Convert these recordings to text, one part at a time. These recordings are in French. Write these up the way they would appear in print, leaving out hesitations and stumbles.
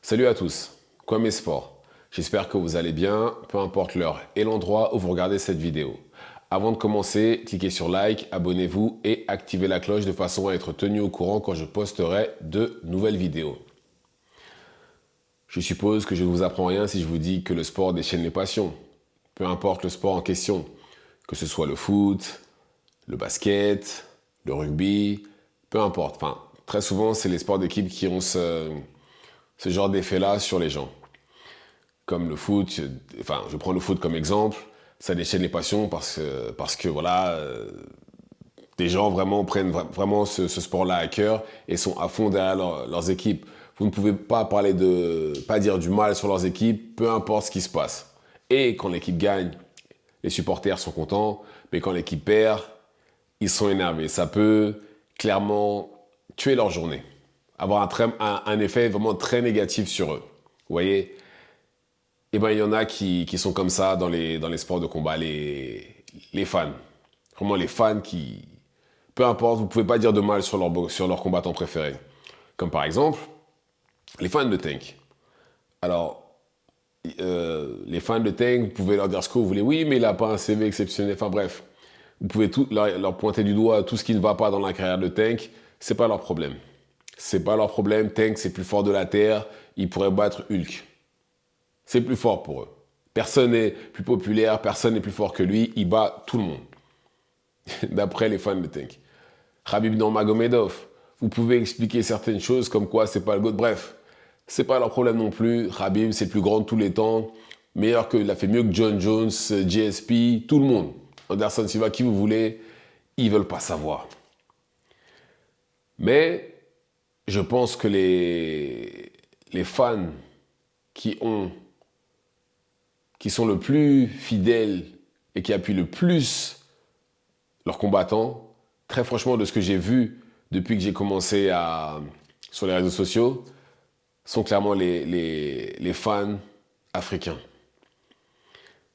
Salut à tous, quoi mes sports? J'espère que vous allez bien, peu importe l'heure et l'endroit où vous regardez cette vidéo. Avant de commencer, cliquez sur like, abonnez-vous et activez la cloche de façon à être tenu au courant quand je posterai de nouvelles vidéos. Je suppose que je ne vous apprends rien si je vous dis que le sport déchaîne les passions. Peu importe le sport en question, que ce soit le foot, le basket, le rugby, peu importe. Enfin, très souvent, c'est les sports d'équipe qui ont ce genre d'effet-là sur les gens. Comme le foot, enfin, je prends le foot comme exemple, ça déchaîne les passions parce que voilà, des gens vraiment prennent vraiment ce sport-là à cœur et sont à fond derrière leurs équipes. Vous ne pouvez pas pas dire du mal sur leurs équipes, peu importe ce qui se passe. Et quand l'équipe gagne, les supporters sont contents, mais quand l'équipe perd, ils sont énervés. Ça peut clairement tuer leur journée, avoir un effet vraiment très négatif sur eux. Vous voyez? Eh ben, il y en a qui sont comme ça dans les sports de combat, les fans. Vraiment les fans qui, peu importe, vous pouvez pas dire de mal sur leur combattant préféré. Comme par exemple, les fans de Tank. Alors, les fans de Tank, vous pouvez leur dire ce que vous voulez. Oui, mais il n'a pas un CV exceptionnel. Enfin bref, vous pouvez leur pointer du doigt tout ce qui ne va pas dans la carrière de Tank. C'est pas leur problème. C'est pas leur problème. Tank, c'est plus fort de la Terre. Il pourrait battre Hulk. C'est plus fort pour eux. Personne n'est plus populaire, personne n'est plus fort que lui. Il bat tout le monde, d'après les fans de Tank. Khabib Nurmagomedov, vous pouvez expliquer certaines choses comme quoi c'est pas le GOAT. Bref, c'est pas leur problème non plus. Khabib, c'est le plus grand de tous les temps. Meilleur que, il a fait mieux que John Jones, GSP, tout le monde. Anderson Silva, qui vous voulez, ils veulent pas savoir. Mais je pense que les fans qui sont le plus fidèles et qui appuient le plus leurs combattants, très franchement, de ce que j'ai vu depuis que j'ai commencé sur les réseaux sociaux, sont clairement les fans africains.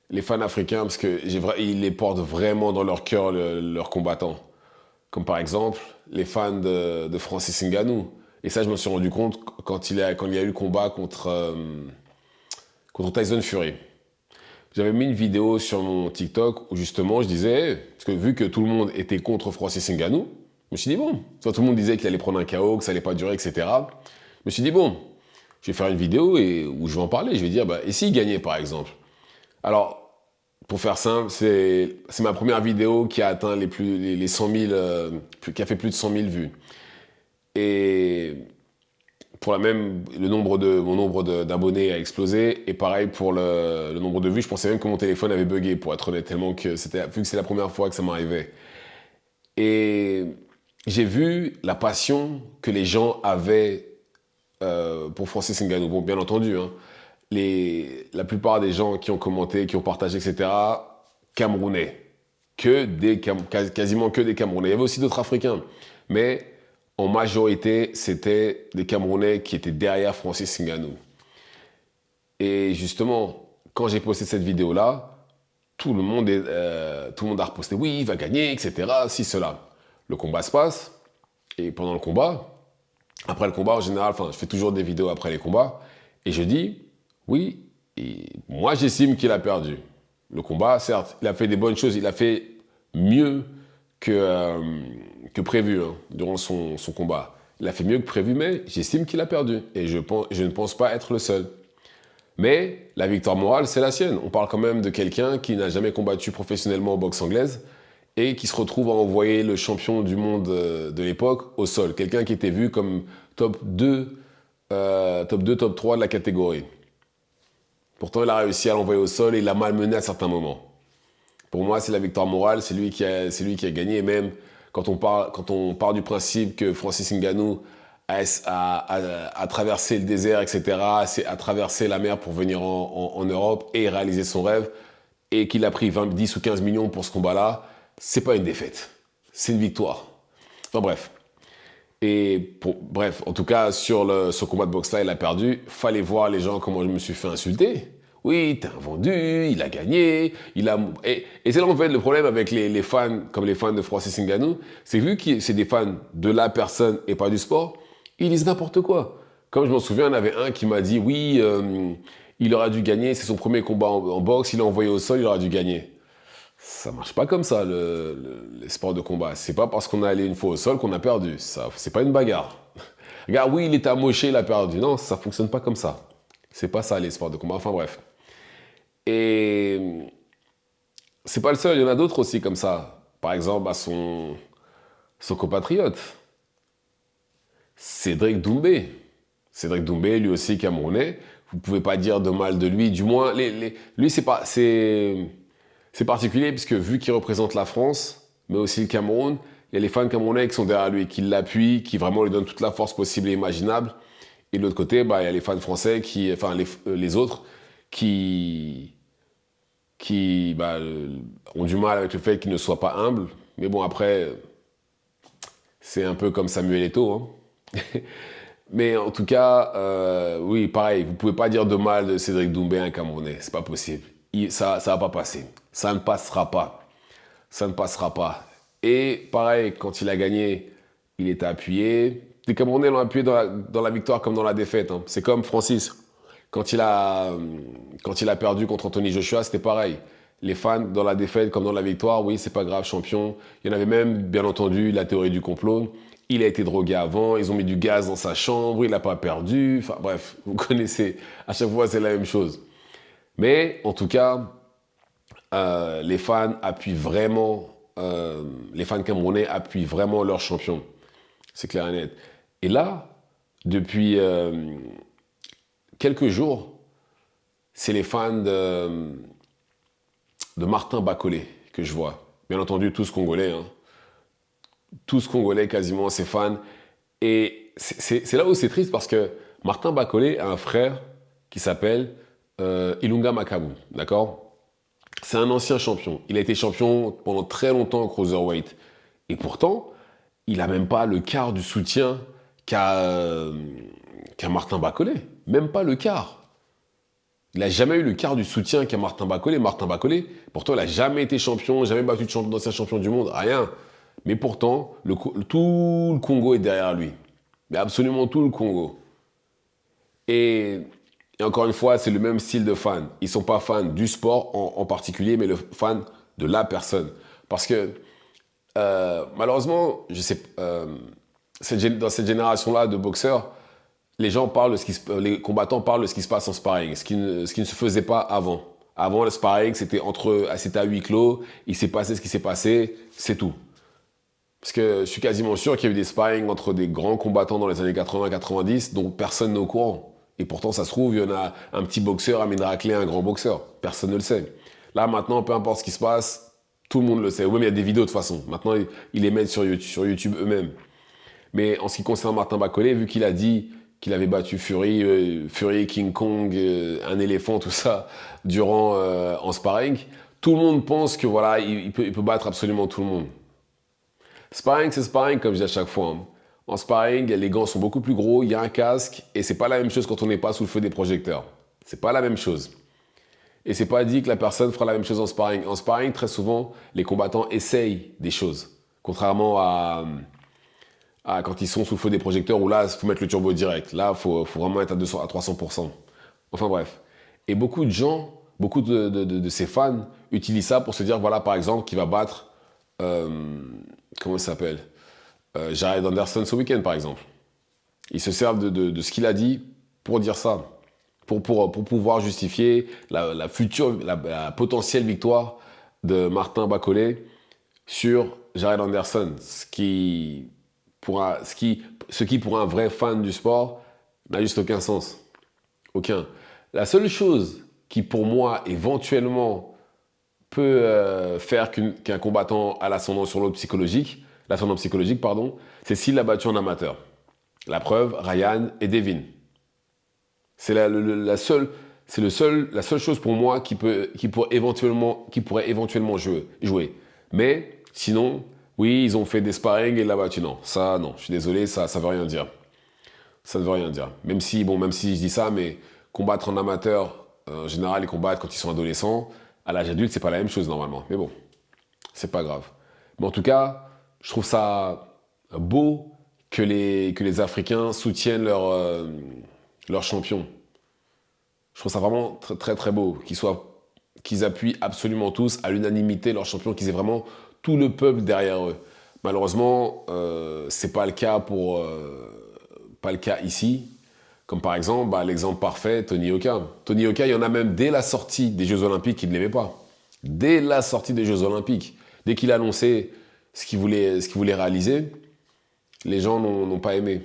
Les fans africains, parce qu'ils les portent vraiment dans leur cœur, leurs combattants. Comme par exemple, les fans de Francis Ngannou. Et ça, je me suis rendu compte quand il y a eu le combat contre Tyson Fury. J'avais mis une vidéo sur mon TikTok où justement je disais, parce que vu que tout le monde était contre Francis Ngannou, je me suis dit bon, tout le monde disait qu'il allait prendre un KO, que ça allait pas durer, etc. Je me suis dit bon, je vais faire une vidéo où je vais en parler, je vais dire, bah, et s'il gagnait par exemple? Alors, pour faire simple, c'est ma première vidéo qui a atteint les 100 000, qui a fait plus de 100 000 vues. Et pour mon nombre d'abonnés a explosé. Et pareil pour le nombre de vues. Je pensais même que mon téléphone avait bugué, pour être honnête, tellement que vu que c'est la première fois que ça m'arrivait. Et j'ai vu la passion que les gens avaient pour Francis Ngannou. Bon, bien entendu, hein, la plupart des gens qui ont commenté, qui ont partagé, etc., Camerounais. Quasiment que des Camerounais. Il y avait aussi d'autres Africains. Mais en majorité, c'était des Camerounais qui étaient derrière Francis Ngannou. Et justement, quand j'ai posté cette vidéo-là, tout le monde a reposté, oui, il va gagner, etc., si, cela. Le combat se passe, et pendant le combat, après le combat, en général, enfin, je fais toujours des vidéos après les combats, et je dis, oui, et moi j'estime qu'il a perdu. Le combat, certes, il a fait des bonnes choses, il a fait mieux que prévu hein, durant son combat. Il a fait mieux que prévu, mais j'estime qu'il a perdu. Et je ne pense pas être le seul. Mais la victoire morale, c'est la sienne. On parle quand même de quelqu'un qui n'a jamais combattu professionnellement en boxe anglaise et qui se retrouve à envoyer le champion du monde de l'époque au sol. Quelqu'un qui était vu comme top 2, top 3 de la catégorie. Pourtant, il a réussi à l'envoyer au sol et il l'a malmené à certains moments. Pour moi, c'est la victoire morale, c'est lui qui a gagné. Et même quand on part du principe que Francis Ngannou a traversé le désert, etc., a traversé la mer pour venir en Europe et réaliser son rêve, et qu'il a pris 10 ou 15 millions pour ce combat-là, c'est pas une défaite, c'est une victoire. Enfin bref. Bref, en tout cas, sur ce combat de boxe-là, il a perdu. Fallait voir les gens comment je me suis fait insulter. Oui, t'es un vendu, il a gagné, Et c'est là en fait le problème avec les fans, comme les fans de Francis Ngannou, c'est vu que c'est des fans de la personne et pas du sport, ils disent n'importe quoi. Comme je m'en souviens, il y en avait un qui m'a dit, oui, il aura dû gagner, c'est son premier combat en boxe, il est envoyé au sol, il aura dû gagner. Ça marche pas comme ça, les sports de combat. C'est pas parce qu'on est allé une fois au sol qu'on a perdu. Ça, c'est pas une bagarre. Regarde, oui, il était amoché, il a perdu. Non, ça fonctionne pas comme ça. C'est pas ça, les sports de combat. Enfin, bref. Et c'est pas le seul, il y en a d'autres aussi comme ça. Par exemple, son compatriote, Cédric Doumbé. Cédric Doumbé, lui aussi camerounais. Vous pouvez pas dire de mal de lui. Du moins, lui, c'est particulier puisque vu qu'il représente la France, mais aussi le Cameroun, il y a les fans camerounais qui sont derrière lui, qui l'appuient, qui vraiment lui donnent toute la force possible et imaginable. Et de l'autre côté, bah, il y a les fans français, enfin les autres, qui bah, ont du mal avec le fait qu'il ne soit pas humble. Mais bon, après, c'est un peu comme Samuel Eto'o. Hein. Mais en tout cas, oui, pareil, vous pouvez pas dire de mal de Cédric Doumbé, un Camerounais. C'est pas possible. Ça va pas passer. Ça ne passera pas. Ça ne passera pas. Et pareil, quand il a gagné, il était appuyé. Les Camerounais l'ont appuyé dans la victoire comme dans la défaite. Hein. C'est comme Francis. Quand il a perdu contre Anthony Joshua, c'était pareil. Les fans, dans la défaite comme dans la victoire, oui, c'est pas grave, champion. Il y en avait même, bien entendu, la théorie du complot. Il a été drogué avant, ils ont mis du gaz dans sa chambre, il n'a pas perdu. Enfin bref, vous connaissez. À chaque fois, c'est la même chose. Mais en tout cas, les fans appuient vraiment, les fans camerounais appuient vraiment leur champion. C'est clair et net. Et là, depuis quelques jours, c'est les fans de Martin Bacolé que je vois. Bien entendu, tous Congolais. Hein. Tous Congolais, quasiment, ses fans. Et c'est là où c'est triste parce que Martin Bacolé a un frère qui s'appelle Ilunga Makabu. D'accord? C'est un ancien champion. Il a été champion pendant très longtemps au cruiserweight. Et pourtant, il n'a même pas le quart du soutien qu'a Martin Bacolé. Même pas le quart. Il n'a jamais eu le quart du soutien qu'a Martin Bacolé. Martin Bacolé, pourtant, il n'a jamais été champion, jamais battu d'ancien champion du monde, rien. Mais pourtant, tout le Congo est derrière lui. Mais absolument tout le Congo. Et encore une fois, c'est le même style de fan. Ils ne sont pas fans du sport en particulier, mais le fan de la personne. Parce que, malheureusement, je sais, dans cette génération-là de boxeurs, les gens parlent les combattants parlent de ce qui se passe en sparring, ce qui ne se faisait pas avant. Avant, le sparring, c'était à huis clos, il s'est passé ce qui s'est passé, c'est tout. Parce que je suis quasiment sûr qu'il y a eu des sparring entre des grands combattants dans les années 80-90 dont personne n'est au courant. Et pourtant, ça se trouve, il y en a un petit boxeur a mis une raclée à un grand boxeur. Personne ne le sait. Là, maintenant, peu importe ce qui se passe, tout le monde le sait. Ou même, il y a des vidéos de toute façon. Maintenant, ils les mettent sur YouTube eux-mêmes. Mais en ce qui concerne Martin Bacolé, vu qu'il a dit qu'il avait battu Fury, King Kong, un éléphant, tout ça, durant en sparring, tout le monde pense que voilà, il peut battre absolument tout le monde. Sparring, c'est sparring, comme je dis à chaque fois. Hein. En sparring, les gants sont beaucoup plus gros, il y a un casque, et c'est pas la même chose quand on n'est pas sous le feu des projecteurs. C'est pas la même chose. Et c'est pas dit que la personne fera la même chose en sparring. En sparring, très souvent, les combattants essayent des choses. Contrairement à quand ils sont sous le feu des projecteurs, où là, il faut mettre le turbo direct. Là, il faut vraiment être à 200, à 300%. Enfin bref. Et beaucoup de gens, beaucoup de ces fans utilisent ça pour se dire, voilà, par exemple, qu'il va battre... comment il s'appelle Jared Anderson ce week-end, par exemple. Ils se servent de ce qu'il a dit pour dire ça. Pour pouvoir justifier la potentielle victoire de Martin Bacolé sur Jared Anderson. Ce qui, pour un vrai fan du sport, n'a juste aucun sens. Aucun. La seule chose qui, pour moi, éventuellement, peut faire qu'un combattant a l'ascendant sur l'autre psychologique, c'est s'il l'a battu en amateur. La preuve, Ryan et Devin. C'est la seule chose pour moi qui pourrait éventuellement jouer. Mais sinon, oui, ils ont fait des sparring et il l'a battu. Non, ça, non, je suis désolé, ça veut rien dire. Ça ne veut rien dire. Même si je dis ça, mais combattre en amateur, en général, ils combattent quand ils sont adolescents. À l'âge adulte, c'est pas la même chose normalement. Mais bon, c'est pas grave. Mais en tout cas, je trouve ça beau que les Africains soutiennent leurs champions. Je trouve ça vraiment très très, très beau, qu'ils appuient absolument tous à l'unanimité leurs champions, qu'ils aient vraiment tout le peuple derrière eux. Malheureusement, c'est pas le cas pas le cas ici. Comme par exemple, l'exemple parfait, Tony Yoka. Tony Yoka, il y en a même dès la sortie des Jeux Olympiques qui ne l'aimaient pas. Dès la sortie des Jeux Olympiques, dès qu'il a annoncé ce qu'il voulait réaliser, les gens n'ont pas aimé.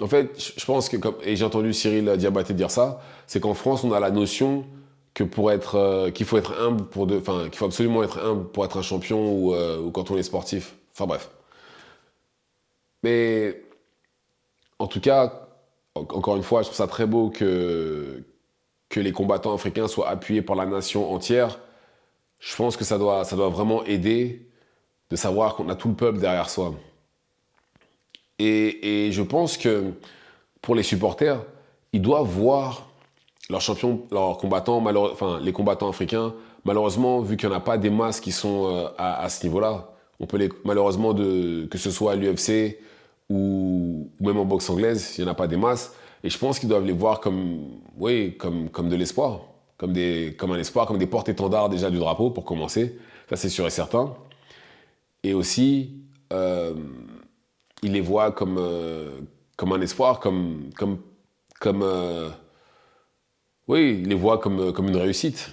En fait, je pense que, et j'ai entendu Cyril Diabaté dire ça, c'est qu'en France, on a la notion que qu'il faut être humble qu'il faut absolument être humble pour être un champion ou quand on est sportif. Enfin bref. Mais en tout cas, encore une fois, je trouve ça très beau que les combattants africains soient appuyés par la nation entière. Je pense que ça doit vraiment aider de savoir qu'on a tout le peuple derrière soi. Et je pense que pour les supporters, ils doivent voir leurs champions, leurs combattants, les combattants africains, malheureusement, vu qu'il n'y en a pas des masses qui sont à ce niveau-là, on peut malheureusement, que ce soit à l'UFC ou même en boxe anglaise, il n'y en a pas des masses. Et je pense qu'ils doivent les voir comme de l'espoir, comme un espoir, comme des porte-étendards déjà du drapeau pour commencer. Ça, c'est sûr et certain. Et aussi, ils les voient comme un espoir, ils les voient comme une réussite.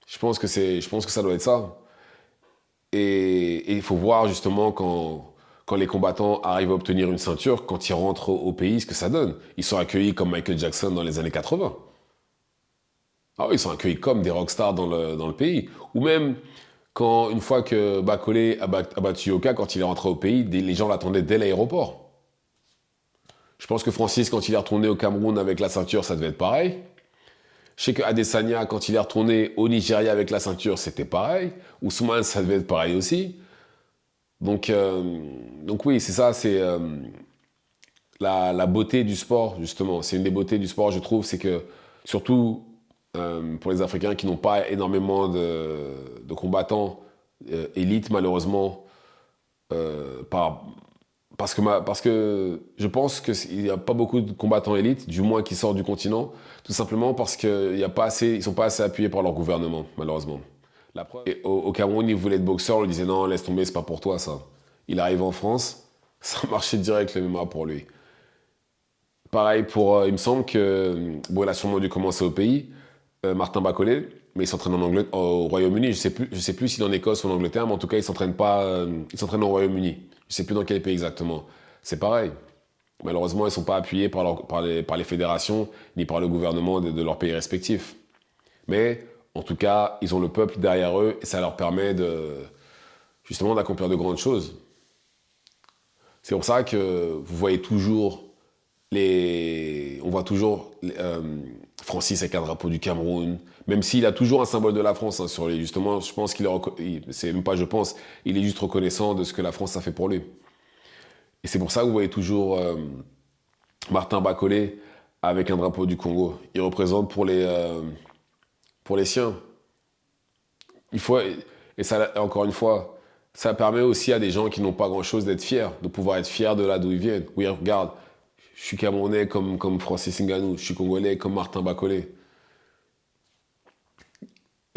Je pense que ça doit être ça. Et il faut voir justement quand les combattants arrivent à obtenir une ceinture, quand ils rentrent au pays, ce que ça donne. Ils sont accueillis comme Michael Jackson dans les années 80. Ah oui, ils sont accueillis comme des rockstars dans le pays. Ou même une fois que Bakole a battu Yoka, quand il est rentré au pays, les gens l'attendaient dès l'aéroport. Je pense que Francis, quand il est retourné au Cameroun avec la ceinture, ça devait être pareil. Je sais que Adesanya, quand il est retourné au Nigeria avec la ceinture, c'était pareil. Ousmane, ça devait être pareil aussi. Donc oui, c'est ça, c'est la beauté du sport, justement. C'est une des beautés du sport, je trouve, c'est que, surtout pour les Africains qui n'ont pas énormément de combattants élites, malheureusement, parce que je pense qu'il n'y a pas beaucoup de combattants élites, du moins qui sortent du continent, tout simplement parce qu'ils ne sont pas assez appuyés par leur gouvernement, malheureusement. La preuve. Et au Cameroun, il voulait être boxeur, on lui disait non, laisse tomber, c'est pas pour toi ça. Il arrive en France, ça marchait direct le MMA pour lui. Pareil il me semble que, il a sûrement dû commencer au pays, Martin Bakole, mais il s'entraîne au Royaume-Uni. Je sais plus s'il est en Écosse ou en Angleterre, mais en tout cas, il s'entraîne au Royaume-Uni. Je sais plus dans quel pays exactement. C'est pareil. Malheureusement, ils ne sont pas appuyés par les fédérations ni par le gouvernement de leurs pays respectifs. Mais en tout cas, ils ont le peuple derrière eux et ça leur permet justement d'accomplir de grandes choses. C'est pour ça que vous voyez toujours on voit toujours Francis avec un drapeau du Cameroun, même s'il a toujours un symbole de la France hein, sur lui. Justement, je pense c'est même pas je pense, il est juste reconnaissant de ce que la France a fait pour lui. Et c'est pour ça que vous voyez toujours Martin Bakole avec un drapeau du Congo. Il représente pour les siens. Et ça, encore une fois, ça permet aussi à des gens qui n'ont pas grand-chose d'être fiers, de pouvoir être fiers de là d'où ils viennent. Oui, regarde, je suis Camerounais comme Francis Ngannou, je suis Congolais comme Martin Bakole.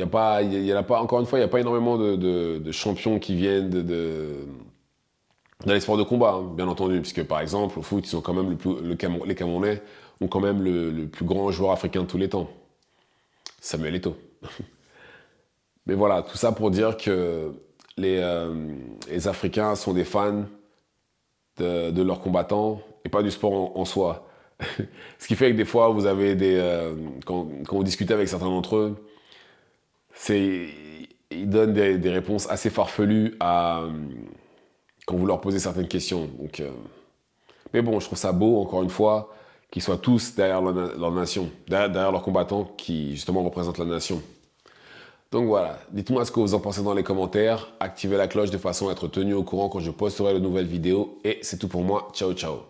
Encore une fois, il n'y a pas énormément de champions qui viennent dans les sports de combat, hein, bien entendu, puisque par exemple, au foot, ils sont quand même les Camerounais ont quand même le plus grand joueur africain de tous les temps, Samuel Eto'o. Mais voilà, tout ça pour dire que les Africains sont des fans de leurs combattants et pas du sport en soi. Ce qui fait que des fois, vous avez quand vous discutez avec certains d'entre eux, ils donnent des réponses assez farfelues quand vous leur posez certaines questions. Mais bon, je trouve ça beau, encore une fois, qu'ils soient tous derrière leur nation, derrière leurs combattants qui, justement, représentent la nation. Donc voilà, dites-moi ce que vous en pensez dans les commentaires, activez la cloche de façon à être tenu au courant quand je posterai de nouvelles vidéos, et c'est tout pour moi, ciao ciao.